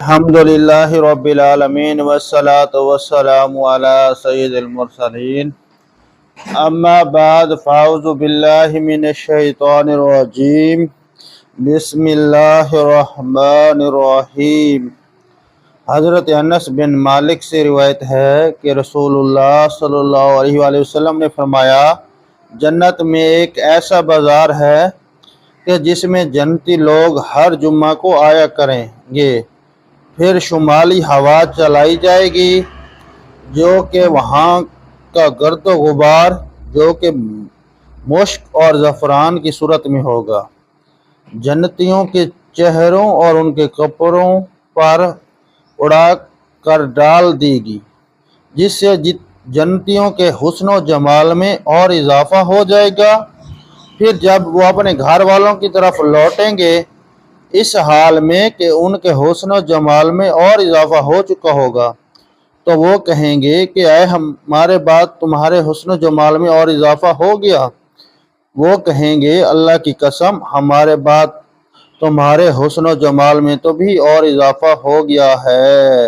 الحمدللہ رب العالمین والصلاة والسلام علی سید المرسلین اما بعد فاعوذ باللہ من الشیطان الرجیم بسم اللہ الرحمن الرحیم۔ حضرت انس بن مالک سے روایت ہے کہ رسول اللہ صلی اللہ علیہ وآلہ وسلم نے فرمایا، جنت میں ایک ایسا بازار ہے کہ جس میں جنتی لوگ ہر جمعہ کو آیا کریں گے، پھر شمالی ہوا چلائی جائے گی جو کہ وہاں کا گرد و غبار جو کہ مشک اور زعفران کی صورت میں ہوگا، جنتیوں کے چہروں اور ان کے کپڑوں پر اڑا کر ڈال دے گی، جس سے جنتیوں کے حسن و جمال میں اور اضافہ ہو جائے گا۔ پھر جب وہ اپنے گھر والوں کی طرف لوٹیں گے اس حال میں کہ ان کے حسن و جمال میں اور اضافہ ہو چکا ہوگا، تو وہ کہیں گے کہ اے ہمارے بعد تمہارے حسن و جمال میں اور اضافہ ہو گیا۔ وہ کہیں گے اللہ کی قسم ہمارے بعد تمہارے حسن و جمال میں تو بھی اور اضافہ ہو گیا ہے۔